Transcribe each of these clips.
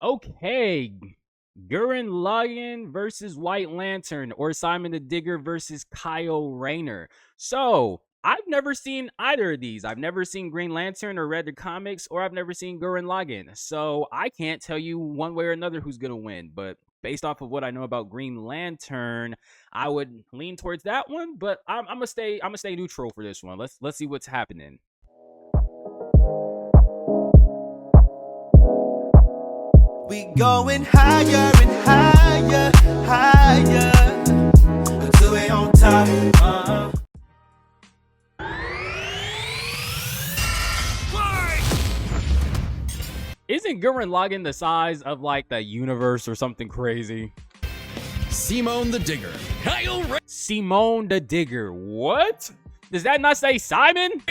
Okay, Gurren Lagann versus White Lantern, or Simon the Digger versus Kyle Rayner. So, I've never seen either of these. I've never seen Green Lantern or read the comics, or I've never seen Gurren Lagann. So, I can't tell you one way or another who's going to win. But based off of what I know about Green Lantern, I would lean towards that one. But I'm gonna stay neutral for this one. Let's see what's happening. We going higher and higher, higher, until we on top. Isn't Gurren Lagann the size of like the universe or something crazy? Simone the Digger. Simone the Digger. What? Does that not say Simon?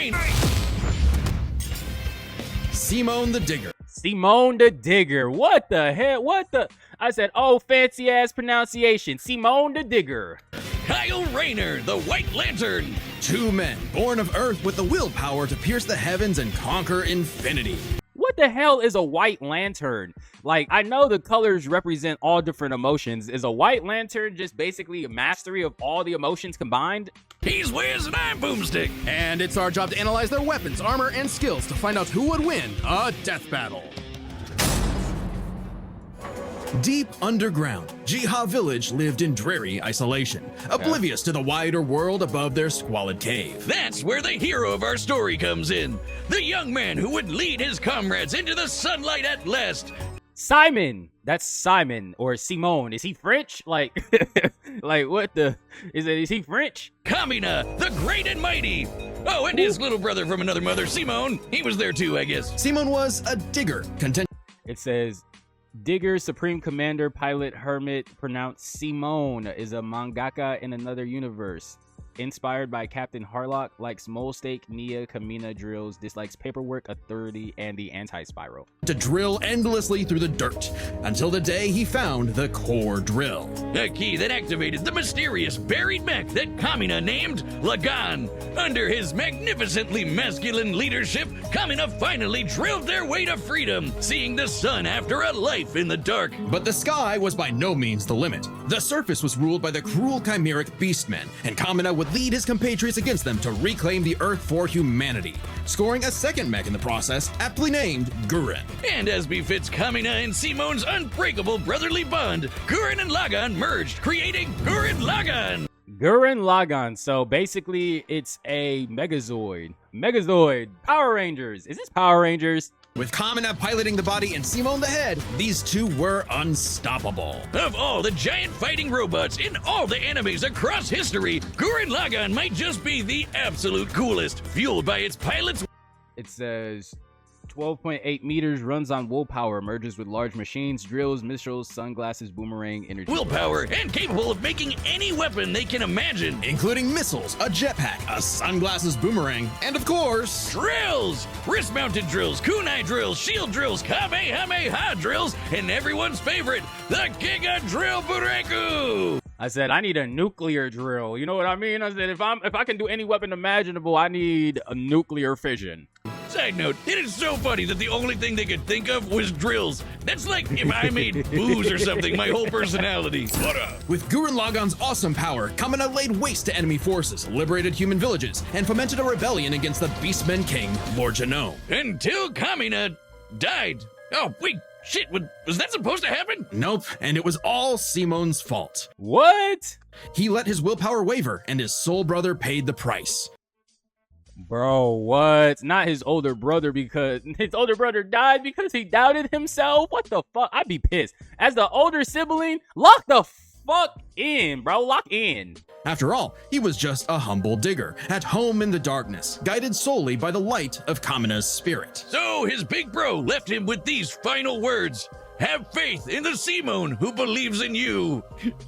Simone the Digger. Simone the Digger. What the hell? What the? I said, oh, fancy ass pronunciation. Simone the Digger. Kyle Rayner, the White Lantern. Two men born of Earth with the willpower to pierce the heavens and conquer infinity. What the hell is a white lantern? Like, I know the colors represent all different emotions. Is a white lantern just basically a mastery of all the emotions combined? He's Wiz and I'm Boomstick. And it's our job to analyze their weapons, armor, and skills to find out who would win a death battle. Deep underground, Jiha Village lived in dreary isolation, oblivious to the wider world above their squalid cave. That's where the hero of our story comes in. The young man who would lead his comrades into the sunlight at last. Simon. That's Simon or Simone. Is he French? Like, like what the? Is he French? Kamina, the great and mighty. Oh, and his little brother from another mother, Simone. He was there too, I guess. Simone was a digger, content. It says, Digger, Supreme Commander, Pilot, Hermit, pronounced Simone, is a mangaka in another universe. Inspired by Captain Harlock, likes mole steak, Nia, Kamina drills, dislikes paperwork, authority, and the anti-spiral. To drill endlessly through the dirt, until the day he found the core drill. A key that activated the mysterious buried mech that Kamina named Lagan. Under his magnificently masculine leadership, Kamina finally drilled their way to freedom, seeing the sun after a life in the dark. But the sky was by no means the limit. The surface was ruled by the cruel chimeric beastmen, and Kamina would lead his compatriots against them to reclaim the Earth for humanity, scoring a second mech in the process, aptly named Gurren. And as befits Kamina and Simone's unbreakable brotherly bond, Gurren and Lagan merged, creating Gurren Lagann. Gurren Lagann. So basically, it's a Megazord. Megazord. Power Rangers. Is this Power Rangers? With Kamina piloting the body and Simone the head, these two were unstoppable. Of all the giant fighting robots in all the animes across history, Gurren Lagann might just be the absolute coolest, fueled by its pilots. It says 12.8 meters, runs on willpower, merges with large machines, drills, missiles, sunglasses, boomerang, energy. Willpower, and capable of making any weapon they can imagine. Including missiles, a jetpack, a sunglasses boomerang, and of course... drills! Wrist-mounted drills, kunai drills, shield drills, kamehameha drills, and everyone's favorite, the Giga Drill Bureku! I said, I need a nuclear drill. You know what I mean? I said, if I can do any weapon imaginable, I need a nuclear fission. Side note, it is so funny that the only thing they could think of was drills. That's like if I made booze or something, my whole personality. What up? With Gurren Lagann's awesome power, Kamina laid waste to enemy forces, liberated human villages, and fomented a rebellion against the Beastmen King, Lord Genome. Until Kamina died. Oh, wait, shit, was that supposed to happen? Nope, and it was all Simone's fault. What? He let his willpower waver, and his soul brother paid the price. Bro, what? Not his older brother, because his older brother died because he doubted himself? What the fuck? I'd be pissed. As the older sibling, lock the fuck in, bro. Lock in. After all, he was just a humble digger, at home in the darkness, guided solely by the light of Kamina's spirit. So his big bro left him with these final words. Have faith in the Simone who believes in you.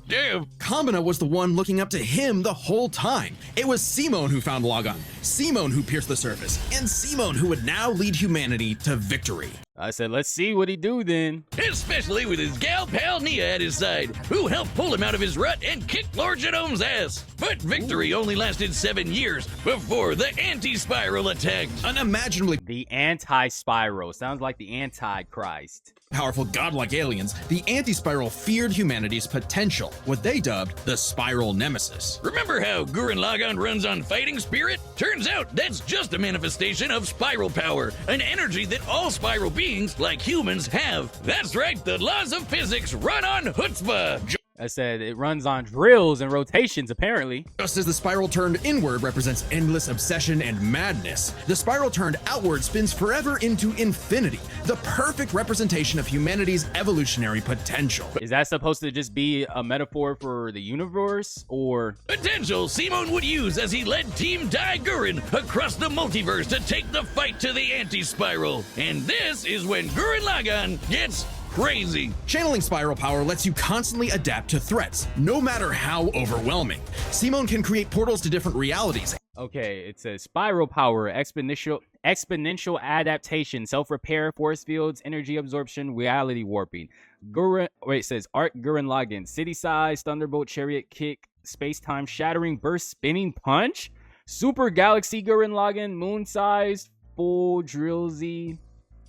Damn. Kamina was the one looking up to him the whole time. It was Simone who found Lagann, Simone who pierced the surface, and Simone who would now lead humanity to victory. I said, let's see what he do then. Especially with his gal pal Nia at his side, who helped pull him out of his rut and kick Lord Genome's ass. But victory only lasted 7 years before the anti-spiral attacked. Unimaginably. The anti-spiral. Sounds like the Antichrist. powerful godlike aliens, the anti-spiral feared humanity's potential, what they dubbed the spiral nemesis. Remember how Gurren Lagann runs on fighting spirit? Turns out that's just a manifestation of spiral power, an energy that all spiral beings, like humans, have. That's right, the laws of physics run on chutzpah. I said it runs on drills and rotations, apparently. Just as the spiral turned inward represents endless obsession and madness, the spiral turned outward spins forever into infinity, the perfect representation of humanity's evolutionary potential. Is that supposed to just be a metaphor for the universe, or? Potential Simon would use as he led Team Dai Gurren across the multiverse to take the fight to the anti-spiral. And this is when Gurren Lagann gets crazy. Channeling spiral power lets you constantly adapt to threats, no matter how overwhelming. Simone can create portals to different realities. Okay, it says spiral power, exponential adaptation, self-repair, force fields, energy absorption, reality warping. It says Art Gurren Lagann, city size, thunderbolt, chariot kick, space-time shattering, burst, spinning punch, super galaxy Gurren Lagann, moon size, full drizzy.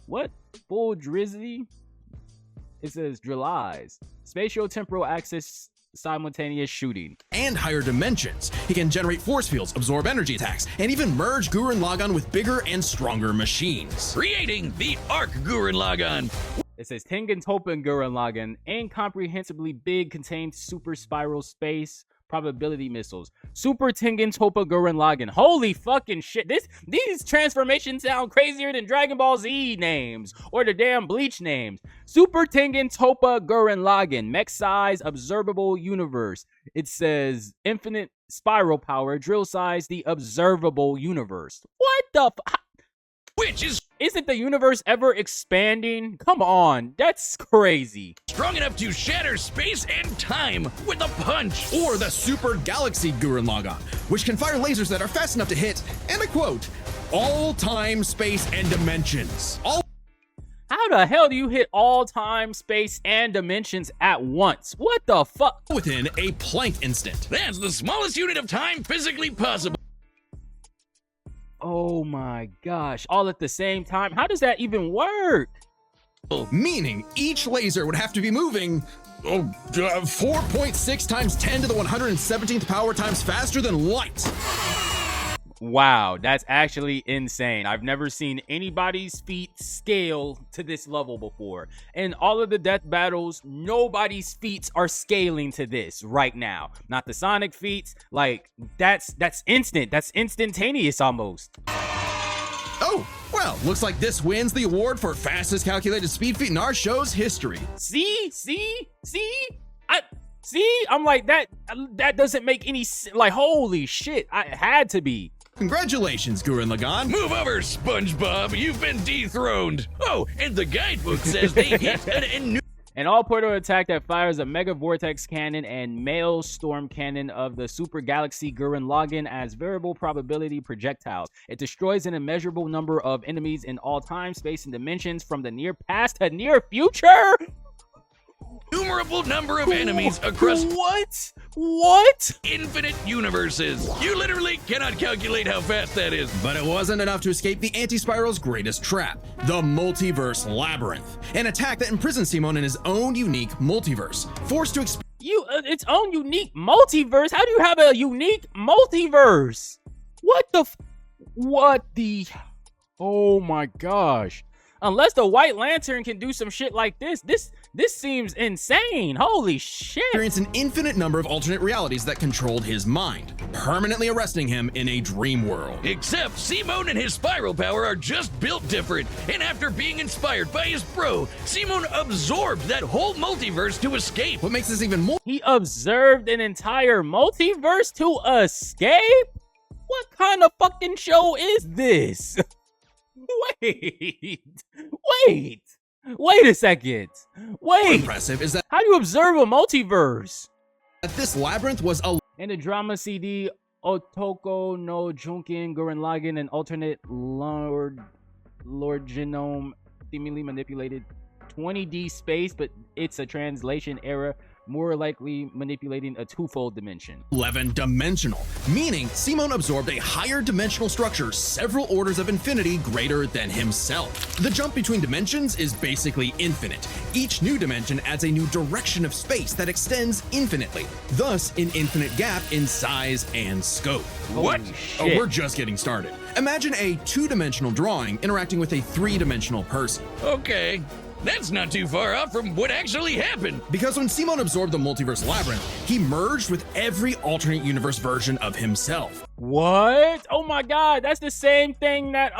What? Full drizzy? It says drill eyes, spatial temporal axis simultaneous shooting. And higher dimensions. He can generate force fields, absorb energy attacks, and even merge Gurren Lagann with bigger and stronger machines. Creating the Arc Gurren Lagann. It says Tengen Toppa Gurren Lagann, incomprehensibly big, contains super spiral space probability missiles. Super Tengen Toppa Gurren Lagann. Holy fucking shit. These transformations sound crazier than Dragon Ball Z names or the damn Bleach names. Super Tengen Toppa Gurren Lagann. Mech size, observable universe. It says infinite spiral power, drill size, the observable universe. What the Which is Isn't the universe ever expanding? Come on, that's crazy. strong enough to shatter space and time with a punch. Or the Super Galaxy Gurren Lagann, which can fire lasers that are fast enough to hit, and I quote, all time, space, and dimensions. How the hell do you hit all time, space, and dimensions at once? What the fuck? Within a Planck instant. That's the smallest unit of time physically possible. Oh my gosh, all at the same time? How does that even work? Meaning each laser would have to be moving 4.6 times 10 to the 117th power times faster than light. Wow, that's actually insane. I've never seen anybody's feat scale to this level before. In all of the death battles, nobody's feats are scaling to this right now. Not the Sonic feats. Like, that's instant. That's instantaneous almost. Oh, well, looks like this wins the award for fastest calculated speed feat in our show's history. See? I'm like, that doesn't make any sense. Like, holy shit, it had to be. Congratulations, Gurren Lagann. Move over, SpongeBob. You've been dethroned. Oh, and the guidebook says they hit An all-portal attack that fires a Mega Vortex Cannon and Maelstrom Cannon of the Super Galaxy Gurren Lagann as variable probability projectiles. It destroys an immeasurable number of enemies in all time, space, and dimensions from the near past to near future. innumerable number of enemies across What? infinite universes. You literally cannot calculate how fast that is. But it wasn't enough to escape the anti-spiral's greatest trap, the multiverse labyrinth, an attack that imprisons Simon in his own unique multiverse, forced to Its own unique multiverse? How do you have a unique multiverse? What the? Oh my gosh. Unless the White Lantern can do some shit like this seems insane. Holy shit. experience an infinite number of alternate realities that controlled his mind, permanently arresting him in a dream world. Except Simon and his spiral power are just built different. And after being inspired by his bro, Simon absorbed that whole multiverse to escape. What makes this even more He observed an entire multiverse to escape? What kind of fucking show is this? Wait a second. impressive is that How do you observe a multiverse? this labyrinth was a In the drama CD, Otoko no Junkin, Gurren Lagann, an alternate Lord genome seemingly manipulated 20D space, but it's a translation error more likely manipulating a twofold dimension. 11-dimensional, meaning Simon absorbed a higher dimensional structure several orders of infinity greater than himself. The jump between dimensions is basically infinite. Each new dimension adds a new direction of space that extends infinitely, thus an infinite gap in size and scope. What? Oh, we're just getting started. Imagine a two-dimensional drawing interacting with a three-dimensional person. Okay, that's not too far off from what actually happened. Because when Simon absorbed the multiverse labyrinth, he merged with every alternate universe version of himself. What? Oh my god, that's the same thing that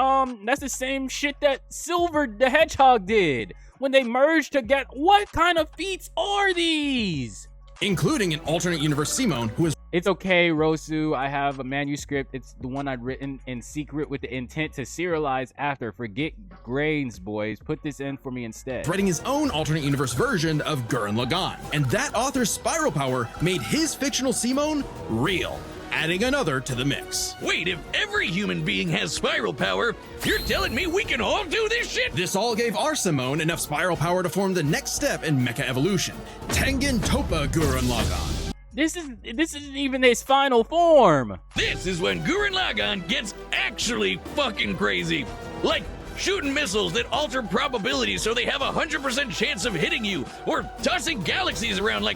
that's the same shit that Silver the Hedgehog did when they merged to get. What kind of feats are these? Including an alternate universe Simon who is It's okay, Rosu. I have a manuscript. It's the one I'd written in secret with the intent to serialize after. Forget grains, boys. Put this in for me instead. writing his own alternate universe version of Gurren Lagann. And that author's spiral power made his fictional Simon real, adding another to the mix. Wait, if every human being has spiral power, you're telling me we can all do this shit? This all gave our Simone enough spiral power to form the next step in mecha evolution, Tengen Toppa Gurren Lagann. This isn't even his final form. This is when Gurren Lagann gets actually fucking crazy. Like shooting missiles that alter probabilities so they have a 100% chance of hitting you, or tossing galaxies around like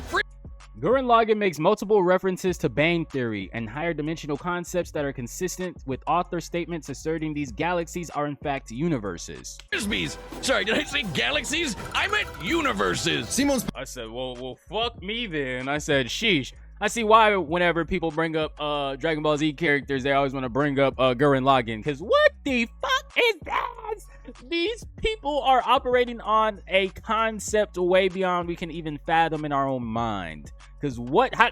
Gurren Lagann makes multiple references to Bane theory and higher dimensional concepts that are consistent with author statements asserting these galaxies are in fact universes. frisbees. Sorry, did I say galaxies? I meant universes. Simon's I said, well, fuck me then. I said, sheesh. I see why whenever people bring up Dragon Ball Z characters, they always want to bring up Gurren Lagann. Because what the fuck is that? These people are operating on a concept way beyond we can even fathom in our own mind. Because how...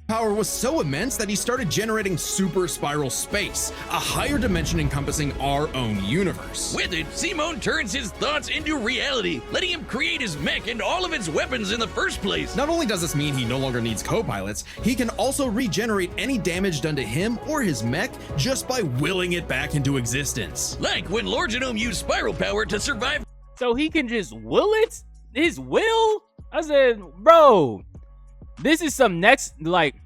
power was so immense that he started generating super spiral space, a higher dimension encompassing our own universe. With it, Simon turns his thoughts into reality, letting him create his mech and all of its weapons in the first place. Not only does this mean he no longer needs co-pilots, he can also regenerate any damage done to him or his mech just by willing it back into existence. Like when Lord Genome used spiral power to survive. So he can just will it? His will? I said, bro, this is some next, like,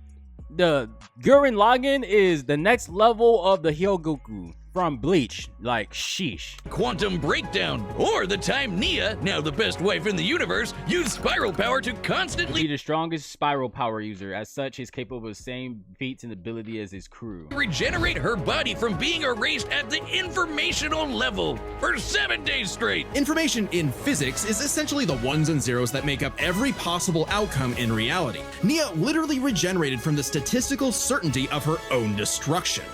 the Gurren Lagann is the next level of the Hyogoku from Bleach. Like, sheesh. Quantum breakdown, or the time Nia, now the best wife in the universe, used spiral power to He's constantly the strongest spiral power user. As such, he's capable of the same feats and ability as his crew. regenerate her body from being erased at the informational level for 7 days straight. Information in physics is essentially the ones and zeros that make up every possible outcome in reality. Nia literally regenerated from the statistical certainty of her own destruction.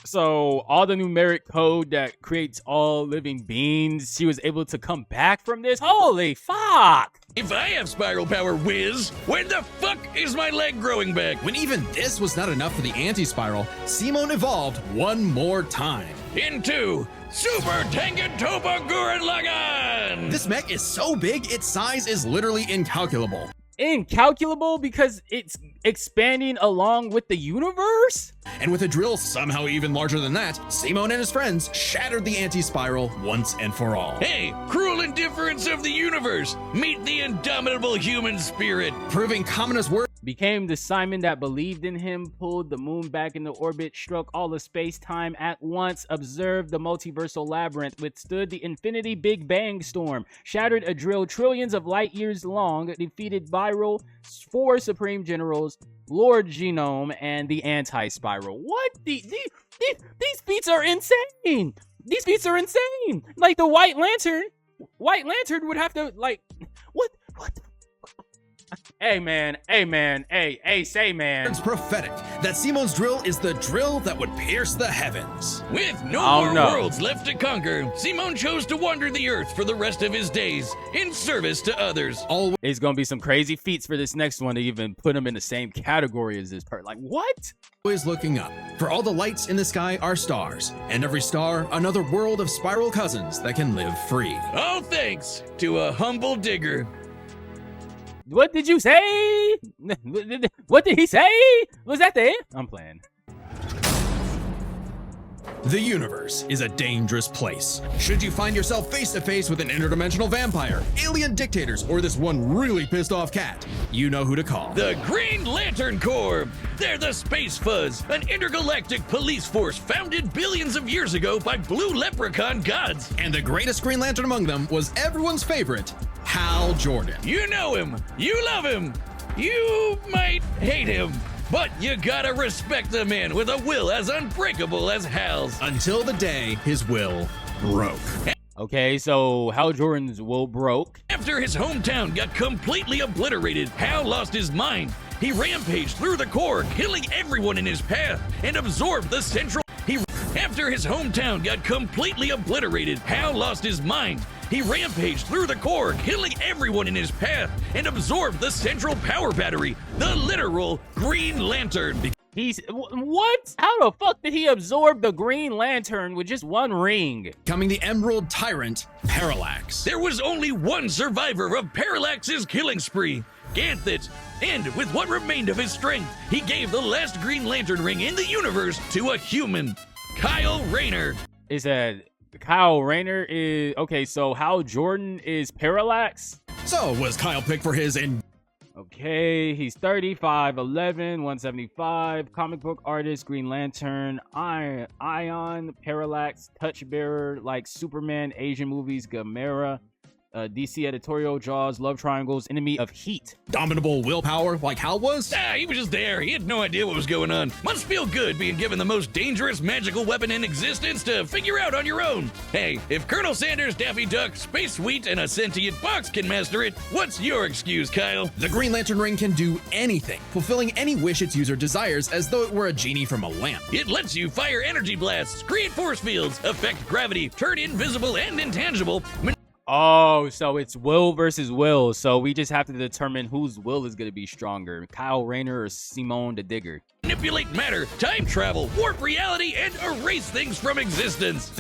So all the numeric code that creates all living beings, she was able to come back from this? Holy fuck! If I have spiral power, whiz, when the fuck is my leg growing back? When even this was not enough for the anti-spiral, Simon evolved one more time. Into Super Tengen Toppa Gurren Lagann! This mech is so big, its size is literally incalculable. Incalculable because it's expanding along with the universe? And with a drill somehow even larger than that, Simon and his friends shattered the anti-spiral once and for all. Hey, cruel indifference of the universe! Meet the indomitable human spirit! Proving Kamina's word Became the Simon that believed in him, pulled the moon back into orbit, struck all of space-time at once, observed the multiversal labyrinth, withstood the infinity Big Bang storm, shattered a drill trillions of light years long, defeated Viral, 4 Supreme Generals, Lord Genome, and the Anti-Spiral. What? These feats are insane! These feats are insane! Like the White Lantern would have to, like, what the Hey man, say man. It's prophetic that Simon's drill is the drill that would pierce the heavens. With no Oh, more no. worlds left to conquer, Simon chose to wander the earth for the rest of his days, in service to others. There's gonna be some crazy feats for this next one to even put him in the same category as this part. Like, what? Always looking up, for all the lights in the sky are stars, and every star another world of spiral cousins that can live free. All thanks to a humble digger. What did you say? What did he say? Was that the end? I'm playing. The universe is a dangerous place. Should you find yourself face to face with an interdimensional vampire, alien dictators, or this one really pissed off cat, you know who to call. The Green Lantern Corps. They're the Space Fuzz, an intergalactic police force founded billions of years ago by blue leprechaun gods. And the greatest Green Lantern among them was everyone's favorite, Hal Jordan. You know him, you love him, you might hate him, but you gotta respect the man with a will as unbreakable as Hal's. Until the day his will broke. Okay, so Hal Jordan's will broke. After his hometown got completely obliterated, Hal lost his mind. He rampaged through the core, killing everyone in his path, and absorbed the central... After his hometown got completely obliterated, Hal lost his mind. He rampaged through the core, killing everyone in his path, and absorbed the central power battery, the literal Green Lantern. What? How the fuck did he absorb the Green Lantern with just one ring? Becoming the Emerald Tyrant, Parallax. There was only one survivor of Parallax's killing spree, Ganthet. And with what remained of his strength, he gave the last Green Lantern ring in the universe to a human, Kyle Rayner. Is that Kyle Rayner is... Okay, so Hal Jordan is Parallax? So was Kyle picked for his Okay, he's 35, 11, 175, comic book artist, Green Lantern, Ion, Parallax, Touchbearer, like Superman, Asian movies, Gamera, DC editorial, Jaws, love triangles, enemy of heat. Dominable willpower like Hal was? He was just there. He had no idea what was going on. Must feel good being given the most dangerous magical weapon in existence to figure out on your own. Hey, if Colonel Sanders, Daffy Duck, Space Sweet, and a sentient box can master it, what's your excuse, Kyle? The Green Lantern ring can do anything, fulfilling any wish its user desires as though it were a genie from a lamp. It lets you fire energy blasts, create force fields, affect gravity, turn invisible and intangible, Oh, so it's will versus will. So we just have to determine whose will is going to be stronger, Kyle Rayner or Simone the Digger. Manipulate matter, time travel, warp reality, and erase things from existence.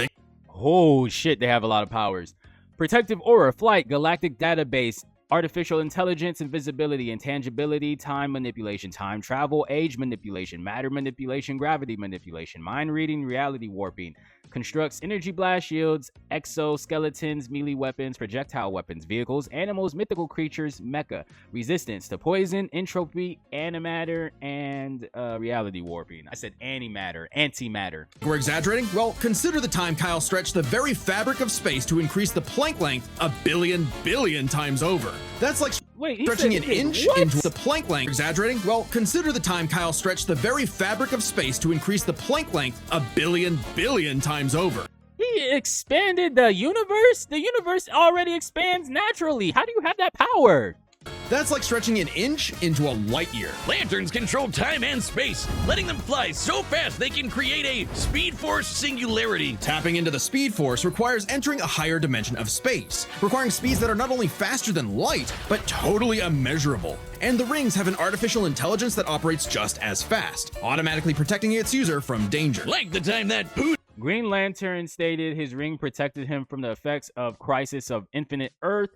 Oh shit, they have a lot of powers. Protective aura, flight, galactic database, artificial intelligence, invisibility, intangibility, time manipulation, time travel, age manipulation, matter manipulation, gravity manipulation, mind reading, reality warping. Constructs energy blast shields, exoskeletons, melee weapons, projectile weapons, vehicles, animals, mythical creatures, mecha, resistance to poison, entropy, antimatter, and reality warping. I said antimatter. We're exaggerating? Well, consider the time Kyle stretched the very fabric of space to increase the Planck length a billion times over. That's like stretching an inch into the Planck length. Exaggerating? Well, consider the time Kyle stretched the very fabric of space to increase the Planck length a billion times over. He expanded the universe? The universe already expands naturally. How do you have that power? That's like stretching an inch into a light year. Lanterns control time and space, letting them fly so fast they can create a Speed Force singularity. Tapping into the Speed Force requires entering a higher dimension of space, requiring speeds that are not only faster than light, but totally immeasurable. And the rings have an artificial intelligence that operates just as fast, automatically protecting its user from danger. Like the time that Green Lantern stated his ring protected him from the effects of Crisis of Infinite Earth.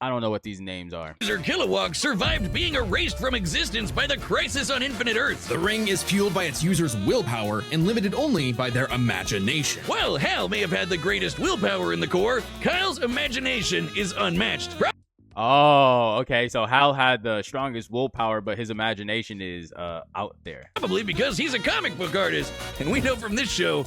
I don't know what these names are. User Kilowog survived being erased from existence by the Crisis on Infinite Earth. The ring is fueled by its user's willpower and limited only by their imagination. While Hal may have had the greatest willpower in the Corps, Kyle's imagination is unmatched. Oh, okay. So Hal had the strongest willpower, but his imagination is out there. Probably because he's a comic book artist, and we know from this show,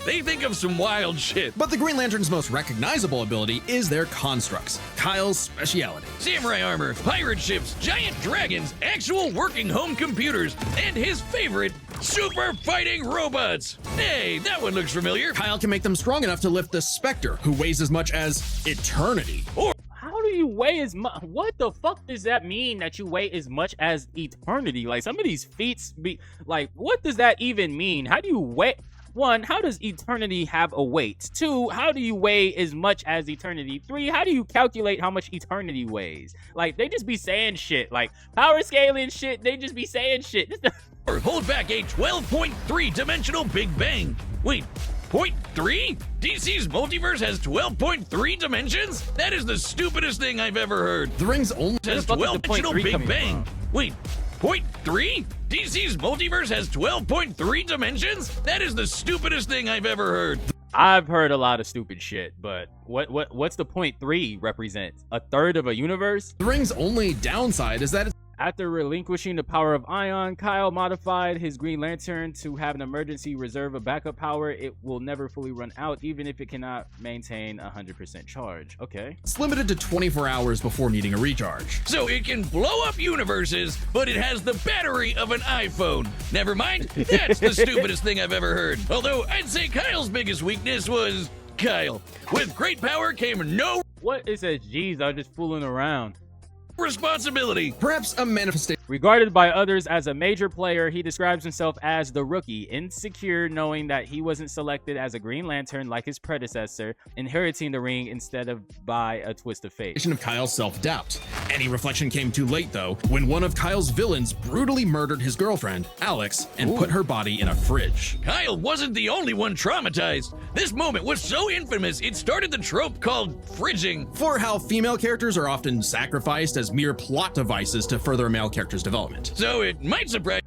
they think of some wild shit. But the Green Lantern's most recognizable ability is their constructs, Kyle's speciality. Samurai armor, pirate ships, giant dragons, actual working home computers, and his favorite, super fighting robots. Hey, that one looks familiar. Kyle can make them strong enough to lift the Spectre, who weighs as much as eternity. How do you weigh as much? What the fuck does that mean that you weigh as much as eternity? Like, some of these feats be like, what does that even mean? How do you weigh? One, how does eternity have a weight? Two, how do you weigh as much as eternity? Three, how do you calculate how much eternity weighs? Like, they just be saying shit. Like, power scaling shit, they just be saying shit. Or hold back a 12.3 dimensional Big Bang. Wait, 0.3? DC's multiverse has 12.3 dimensions? That is the stupidest thing I've ever heard. The ring's only has 12 dimensional Big Bang. Wait, .3? DC's multiverse has 12.3 dimensions? That is the stupidest thing I've ever heard. I've heard a lot of stupid shit, but what's the .3 represent? A third of a universe? The ring's only downside is that it's After relinquishing the power of Ion, Kyle modified his Green Lantern to have an emergency reserve of backup power. It will never fully run out, even if it cannot maintain 100% charge. Okay. limited to 24 hours before needing a recharge. So it can blow up universes, but it has the battery of an iPhone. Never mind, that's the stupidest thing I've ever heard. Although I'd say Kyle's biggest weakness was Kyle. With great power came no What it says, geez, I'm just fooling around. responsibility. Perhaps a manifestation Regarded by others as a major player, he describes himself as the rookie, insecure knowing that he wasn't selected as a Green Lantern like his predecessor, inheriting the ring instead of by a twist of fate. of Kyle's self-doubt. Any reflection came too late, though, when one of Kyle's villains brutally murdered his girlfriend, Alex, and put her body in a fridge. Kyle wasn't the only one traumatized. This moment was so infamous, it started the trope called fridging. For how female characters are often sacrificed as mere plot devices to further a male character's development. So it might surprise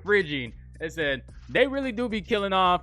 Fridging. It said they really do be killing off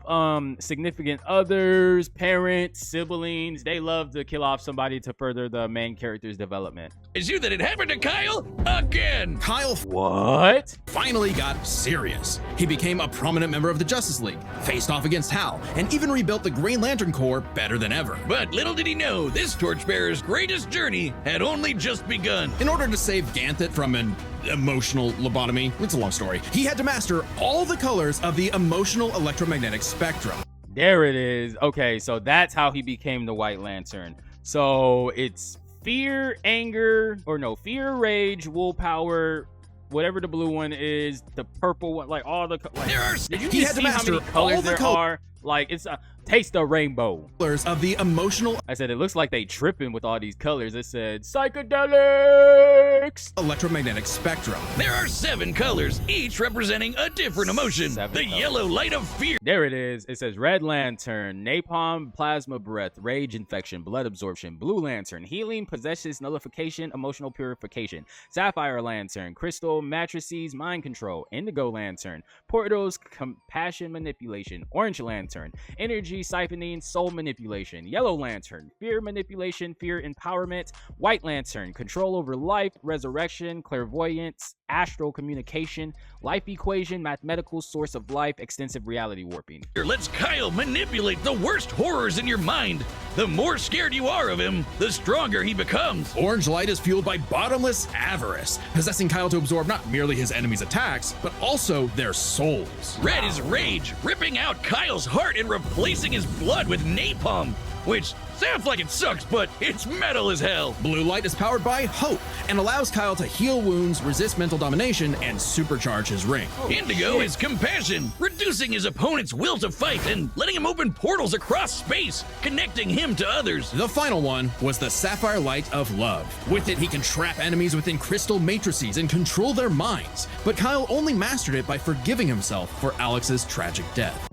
significant others, parents, siblings. They love to kill off somebody to further the main character's development. you that it happened to Kyle again. Kyle What? finally got serious. He became a prominent member of the Justice League, faced off against Hal, and even rebuilt the Green Lantern Corps better than ever. But little did he know, this torchbearer's greatest journey had only just begun. In order to save Ganthet from an emotional lobotomy, it's a long story, he had to master all the colors of the emotional electromagnetic spectrum. There it is. Okay, so that's how he became the White Lantern. So it's fear, anger, or no, fear, rage, willpower, whatever the blue one is, the purple one, like all the like, There are did you he just had to see how many master colors all the there are? Like it's a taste the rainbow. Colors of the emotional I said it looks like they tripping with all these colors. It said psychedelics. electromagnetic spectrum. There are 7 colors, each representing a different emotion. 7 The colors. yellow light of fear. There it is. It says Red Lantern, Napalm, Plasma Breath, Rage Infection, Blood Absorption, Blue Lantern, Healing, Possessions, Nullification, Emotional Purification, Sapphire Lantern, Crystal, Matrices, Mind Control, Indigo Lantern, Portals, Compassion Manipulation, Orange Lantern, Energy Siphoning, Soul Manipulation, Yellow Lantern, Fear Manipulation, Fear Empowerment, White Lantern, Control over Life, Resurrection, Clairvoyance, Astral Communication, Life Equation, Mathematical Source of Life, Extensive Reality Warping. Lets Kyle manipulate the worst horrors in your mind. The more scared you are of him, the stronger he becomes. Orange light is fueled by bottomless avarice, possessing Kyle to absorb not merely his enemies' attacks, but also their souls. Red is rage, ripping out Kyle's heart and replacing his blood with napalm, which sounds like it sucks, but it's metal as hell. Blue light is powered by hope and allows Kyle to heal wounds, resist mental domination, and supercharge his ring. Indigo is compassion, reducing his opponent's will to fight and letting him open portals across space, connecting him to others. The final one was the Sapphire Light of Love. With it, he can trap enemies within crystal matrices and control their minds. But Kyle only mastered it by forgiving himself for Alex's tragic death.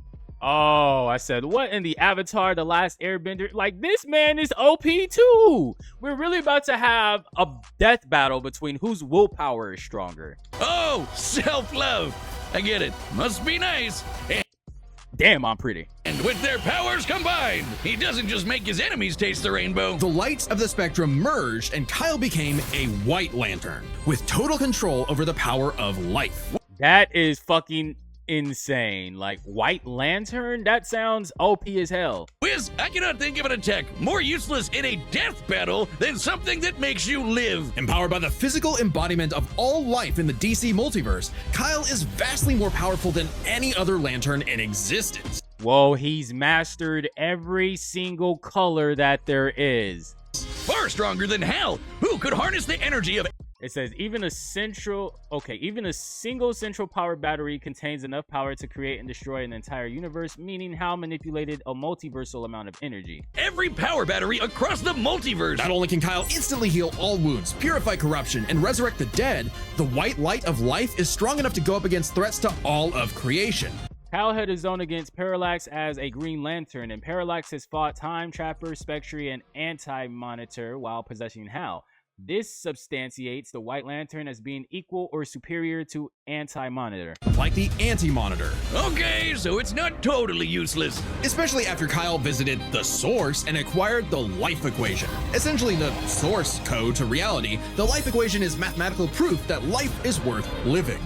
Oh, I said, what in the Avatar, The Last Airbender? Like, this man is OP too. We're really about to have a death battle between whose willpower is stronger. Oh, self-love. I get it. Must be nice. Damn, I'm pretty. And with their powers combined, he doesn't just make his enemies taste the rainbow. The lights of the spectrum merged, and Kyle became a White Lantern with total control over the power of life. That is fucking insane. Like, White Lantern? That sounds OP as hell. Wiz, I cannot think of an attack more useless in a death battle than something that makes you live. Empowered by the physical embodiment of all life in the DC multiverse, Kyle is vastly more powerful than any other Lantern in existence. Whoa, he's mastered every single color that there is. Far stronger than Hal, who could harness the energy of It says even a single central power battery contains enough power to create and destroy an entire universe, meaning Hal manipulated a multiversal amount of energy. every power battery across the multiverse. Not only can Kyle instantly heal all wounds, purify corruption, and resurrect the dead, the white light of life is strong enough to go up against threats to all of creation. Hal had his own against Parallax as a Green Lantern, and Parallax has fought Time Trapper, Spectre, and Anti-Monitor while possessing Hal. This substantiates the White Lantern as being equal or superior to Anti-Monitor. Like the Anti-Monitor. Okay, so it's not totally useless. Especially after Kyle visited the source and acquired the life equation. Essentially the source code to reality, the life equation is mathematical proof that life is worth living.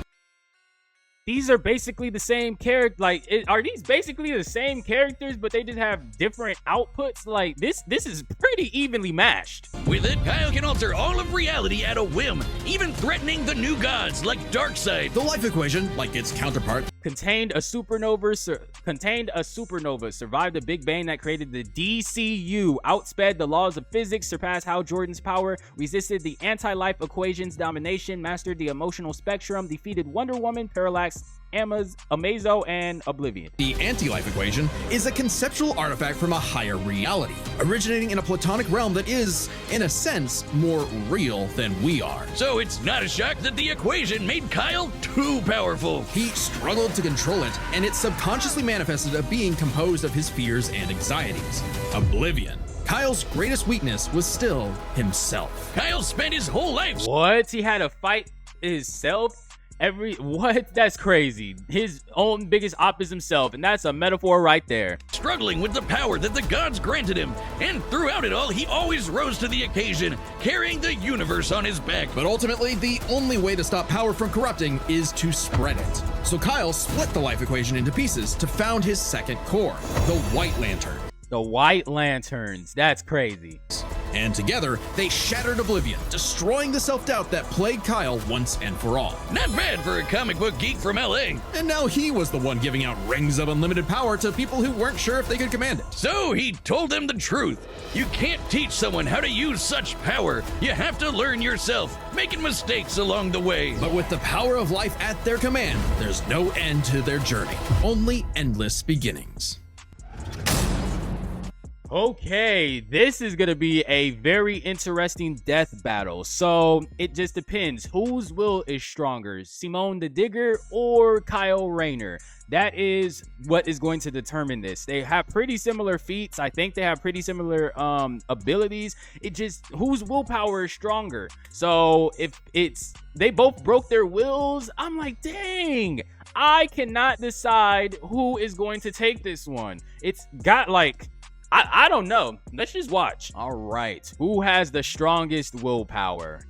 These are basically the same character. Like, are these basically the same characters, but they just have different outputs? Like, this is pretty evenly matched. With it, Kyle can alter all of reality at a whim, even threatening the new gods like Darkseid. The life equation, like its counterpart, Contained a supernova, survived the Big Bang that created the DCU, outsped the laws of physics, surpassed Hal Jordan's power, resisted the anti-life equation's domination, mastered the emotional spectrum, defeated Wonder Woman, Parallax, Amazo, and Oblivion. the anti-life equation, is a conceptual artifact from a higher reality, originating in a platonic realm that is, in a sense, more real than we are. So it's not a shock that the equation made Kyle too powerful. He struggled to control it, and it subconsciously manifested a being composed of his fears and anxieties. Oblivion. Kyle's greatest weakness was still himself. Kyle spent his whole life What? He had to fight himself? What? That's crazy. His own biggest op is himself, and that's a metaphor right there. struggling with the power that the gods granted him, and throughout it all, he always rose to the occasion, carrying the universe on his back. But ultimately, the only way to stop power from corrupting is to spread it. So Kyle split the life equation into pieces to found his second core, the White Lantern. The White Lanterns. That's crazy. And together, they shattered Oblivion, destroying the self-doubt that plagued Kyle once and for all. Not bad for a comic book geek from LA. And now he was the one giving out rings of unlimited power to people who weren't sure if they could command it. So he told them the truth. You can't teach someone how to use such power. You have to learn yourself, making mistakes along the way. But with the power of life at their command, there's no end to their journey, only endless beginnings. Okay, this is gonna be a very interesting death battle. So it just depends whose will is stronger, Simone the Digger or Kyle Rayner. That is what is going to determine this. They have pretty similar feats. I think they have pretty similar abilities. It just whose willpower is stronger. So if it's they both broke their wills, I'm like, dang, I cannot decide who is going to take this one. It's got like I don't know. Let's just watch. All right. Who has the strongest willpower?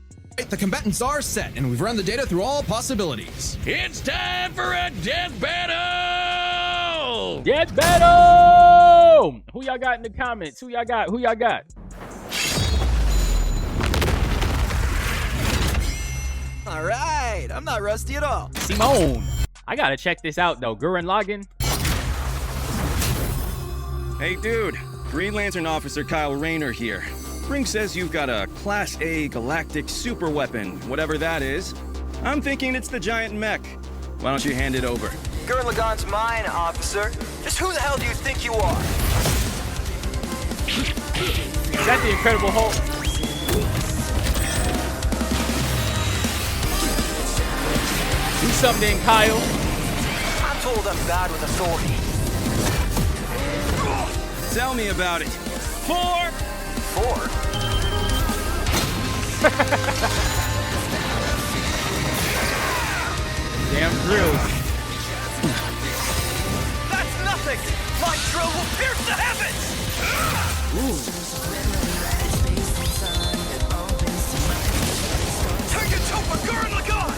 The combatants are set, and we've run the data through all possibilities. It's time for a death battle! Death battle! Who y'all got in the comments? Who y'all got? Who y'all got? All right, I'm not rusty at all. Simone. I gotta check this out though. Gurren Lagann. Hey dude, Green Lantern Officer Kyle Rayner here. Ring says you've got a Class A galactic super weapon, whatever that is. I'm thinking it's the giant mech. Why don't you hand it over? Gurren Lagann's mine, officer. Just who the hell do you think you are? Is that the Incredible Hulk? Do something, Kyle. I'm told I'm bad with authority. Tell me about it. 4! 4? Damn drills. That's nothing! My drill will pierce the heavens! Take it to Gurren Lagann!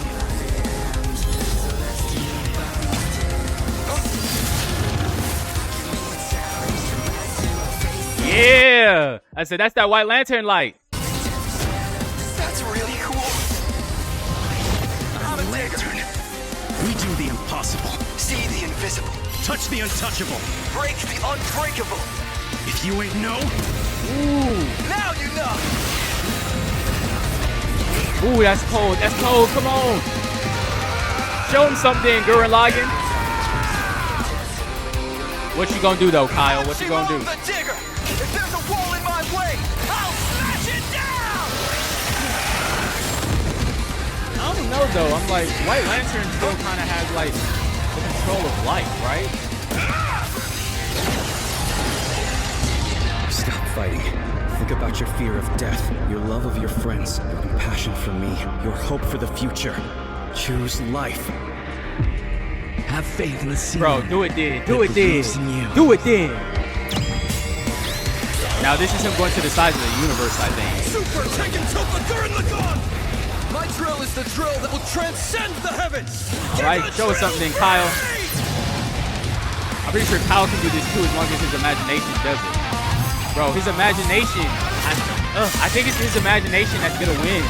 Yeah. I said that's that White Lantern light. That's really cool. I'm a digger. We do the impossible. See the invisible. Touch the untouchable. Break the unbreakable. If you ain't know, Now you know! Ooh, that's cold. That's cold. Come on. Show him something, Gurren Lagann. What you gonna do though, Kyle? What you gonna do? The digger! If there's a wall in my way, I'll smash it down! I don't know though. I'm like, White Lantern still kind of has like the control of light, right? stop fighting. Think about your fear of death, your love of your friends, your compassion for me, your hope for the future. Choose life. Have faith in the sea. Bro, do it then. Do it then. Do it then. Now this is him going to the sides of the universe, I think. Super Tekken Topa Gurren Lagann! My drill is the drill that will transcend the heavens! All right, show us something then, Kyle. I'm pretty sure Kyle can do this too as long as his imagination does it. Bro, his imagination, I think it's his imagination that's gonna win.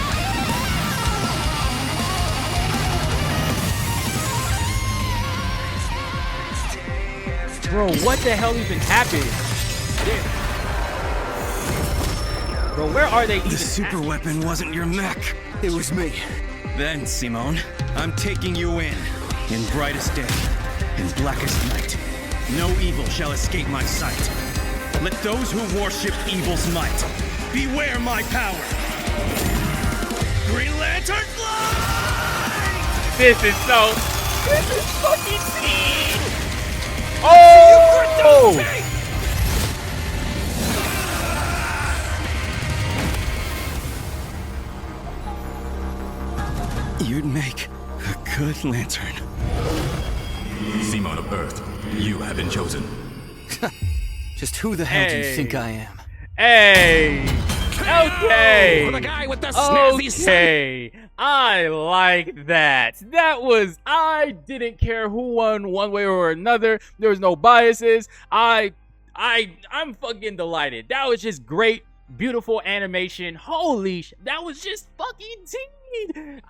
Bro, what the hell even happened? Bro, where are they even The super weapon wasn't your mech. It was me. Then, Simone, I'm taking you in brightest day, in blackest night. No evil shall escape my sight. Let those who worship evil's might beware my power. Green Lantern fly! This is fucking speed! Oh! You'd make a good lantern. Simone of Earth, you have been chosen. Just who the hell do you think I am? Hey! Okay! The guy with the snazzy Okay! I like that. I didn't care who won one way or another. There was no biases. I'm fucking delighted. That was just great, beautiful animation. Holy that was just fucking tea.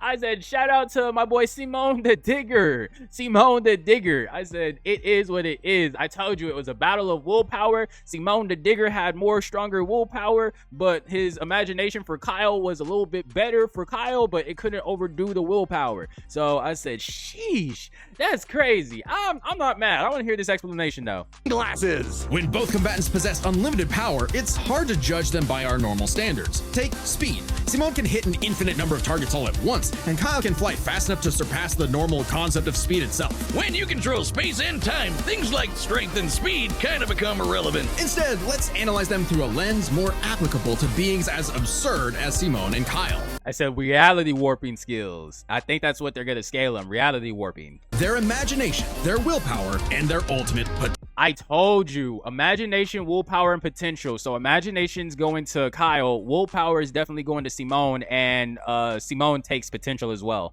I said, shout out to my boy Simone the Digger. Simone the Digger. I said, it is what it is. I told you it was a battle of willpower. Simone the Digger had stronger willpower, but his imagination for Kyle was a little bit better for Kyle, but it couldn't overdo the willpower. So I said, sheesh, that's crazy. I'm not mad. I want to hear this explanation though. Glasses. When both combatants possess unlimited power, it's hard to judge them by our normal standards. Take speed. Simone can hit an infinite number of targets all at once, and Kyle can fly fast enough to surpass the normal concept of speed itself. When you control space and time, things like strength and speed kind of become irrelevant. Instead, let's analyze them through a lens more applicable to beings as absurd as Simone and Kyle. I said reality warping skills. I think that's what they're going to scale them. Reality warping. Their imagination, their willpower, and their ultimate potential. I told you, imagination, willpower, and potential. So imagination's going to Kyle, willpower is definitely going to Simone, and Simone takes potential as well.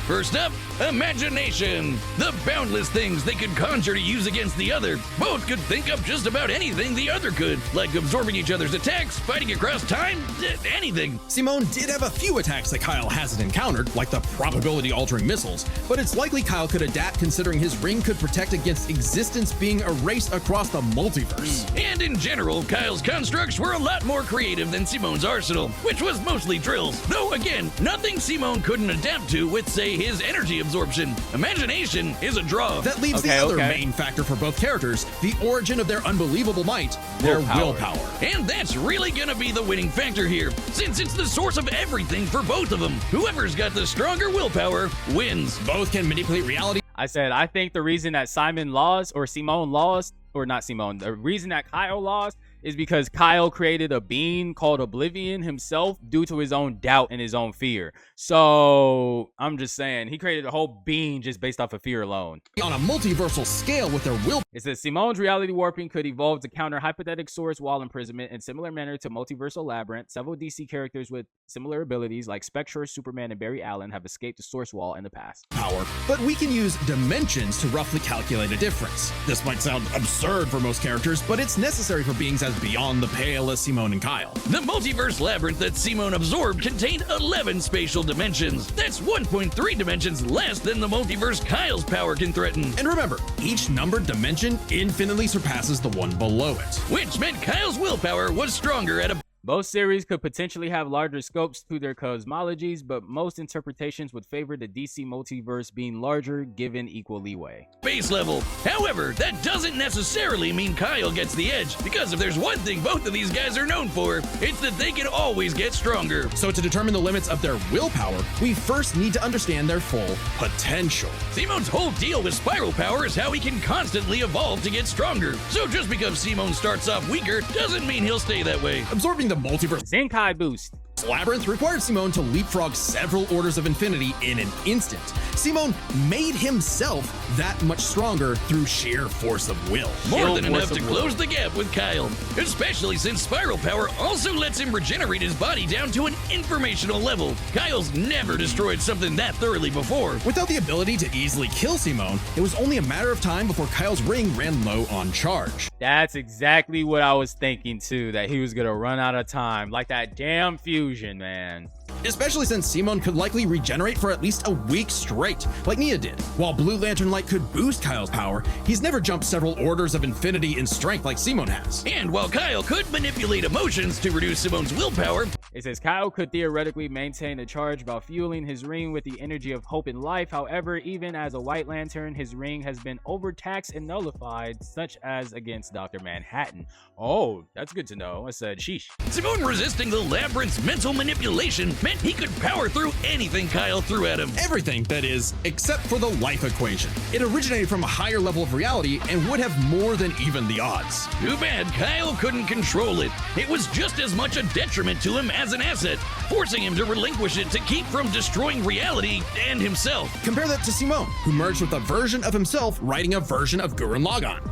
First up, imagination. The boundless things they could conjure to use against the other. Both could think up just about anything the other could, like absorbing each other's attacks, fighting across time, anything. Simone did have a few attacks that Kyle hasn't encountered, like the probability-altering missiles, but it's likely Kyle could adapt considering his ring could protect against existence being erased across the multiverse. And in general, Kyle's constructs were a lot more creative than Simone's arsenal, which was mostly drills. Though again, nothing Simone couldn't adapt to with, say, his energy absorption. Imagination is a draw. That leaves the other main factor for both characters, the origin of their unbelievable might, their willpower. And that's really gonna be the winning factor here, since it's the source of everything for both of them. Whoever's got the stronger willpower wins. Both can manipulate reality. I said, I think the reason that Simone lost, or not Simone, the reason that Kyle lost is because Kyle created a being called Oblivion himself due to his own doubt and his own fear. So I'm just saying, he created a whole being just based off of fear alone. On a multiversal scale with their will. It says Simone's reality warping could evolve to counter hypothetical source wall imprisonment in similar manner to Multiversal Labyrinth. Several DC characters with similar abilities like Spectre, Superman, and Barry Allen have escaped the source wall in the past. Power, but we can use dimensions to roughly calculate a difference. This might sound absurd for most characters, but it's necessary for beings as beyond the pale as Simone and Kyle. The multiverse labyrinth that Simone absorbed contained 11 spatial dimensions. That's 1.3 dimensions less than the multiverse Kyle's power can threaten. And remember, each numbered dimension infinitely surpasses the one below it. Which meant Kyle's willpower was stronger at a Both series could potentially have larger scopes to their cosmologies, but most interpretations would favor the DC multiverse being larger given equal leeway. base level. However, that doesn't necessarily mean Kyle gets the edge, because if there's one thing both of these guys are known for, it's that they can always get stronger. So to determine the limits of their willpower, we first need to understand their full potential. Simone's whole deal with spiral power is how he can constantly evolve to get stronger. So just because Simone starts off weaker doesn't mean he'll stay that way. Absorbing the multiverse Zenkai boost. labyrinth required Simone to leapfrog several orders of infinity in an instant. Simone made himself that much stronger through sheer force of will. More than enough to close the gap with Kyle, especially since spiral power also lets him regenerate his body down to an informational level. Kyle's never destroyed something that thoroughly before. Without the ability to easily kill Simone, it was only a matter of time before Kyle's ring ran low on charge. That's exactly what I was thinking too, that he was gonna run out of time. Like that damn fusion, man. Especially since Simone could likely regenerate for at least a week straight, like Nia did. While Blue Lantern Light could boost Kyle's power, he's never jumped several orders of infinity in strength like Simone has. And while Kyle could manipulate emotions to reduce Simone's willpower, It says Kyle could theoretically maintain the charge by fueling his ring with the energy of hope and life. However, even as a White Lantern, his ring has been overtaxed and nullified, such as against Dr. Manhattan. Oh, that's good to know. I said, sheesh. Simone resisting the labyrinth's mental manipulation meant he could power through anything Kyle threw at him. Everything, that is, except for the life equation. It originated from a higher level of reality and would have more than even the odds. Too bad Kyle couldn't control it. It was just as much a detriment to him as an asset, forcing him to relinquish it to keep from destroying reality and himself. Compare that to Simone, who merged with a version of himself writing a version of Gurren Lagann.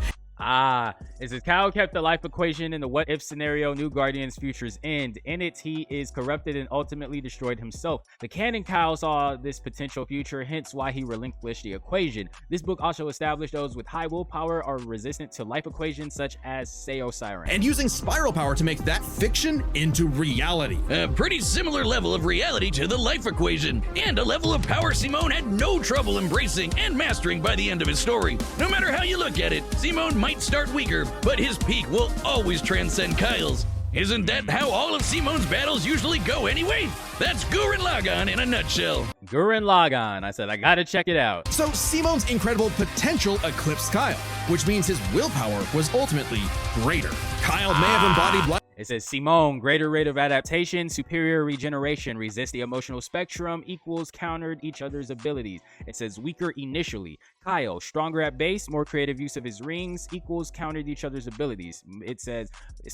It says Kyle kept the life equation in the what if scenario New Guardians Futures End. In it, he is corrupted and ultimately destroyed himself. The canon Kyle saw this potential future, hence why he relinquished the equation. This book also established those with high willpower are resistant to life equations such as Seo Siren. And using spiral power to make that fiction into reality. A pretty similar level of reality to the life equation, and a level of power Simone had no trouble embracing and mastering by the end of his story. No matter how you look at it, Simone might start weaker, but his peak will always transcend Kyle's. Isn't that how all of Simone's battles usually go anyway? That's Gurren Lagann in a nutshell. Gurren Lagann. I said, I gotta check it out. So Simone's incredible potential eclipsed Kyle, which means his willpower was ultimately greater. Kyle may have embodied life. It says Simone, greater rate of adaptation, superior regeneration, resist the emotional spectrum, equals countered each other's abilities. It says weaker initially. Kyle, stronger at base, more creative use of his rings, equals countered each other's abilities. It says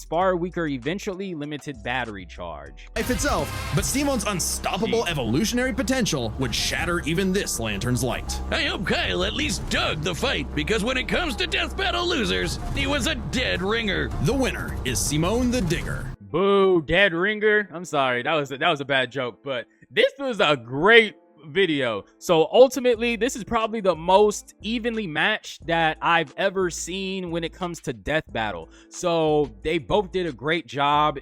far weaker eventually, limited battery charge. Life itself, but Simone's unstoppable evolutionary potential would shatter even this lantern's light. I hope Kyle at least dug the fight, because when it comes to death battle losers, he was a dead ringer. The winner is Simone the Digger. Boo, dead ringer. I'm sorry, that was a bad joke, but this was a great video. So ultimately, this is probably the most evenly matched that I've ever seen when it comes to death battle. So they both did a great job.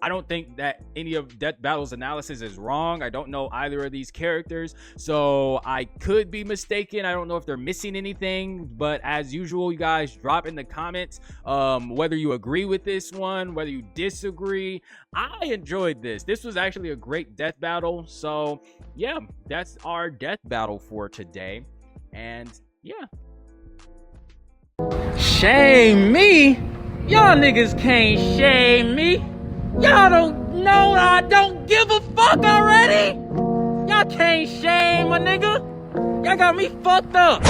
I don't think that any of Death Battle's analysis is wrong. I don't know either of these characters, so I could be mistaken. I don't know if they're missing anything, but as usual, you guys drop in the comments whether you agree with this one, whether you disagree. I enjoyed this. This was actually a great death battle. So yeah, that's our death battle for today. And yeah. Shame me? Y'all niggas can't shame me. Y'all don't know I don't give a fuck already? Y'all can't shame a nigga. Y'all got me fucked up.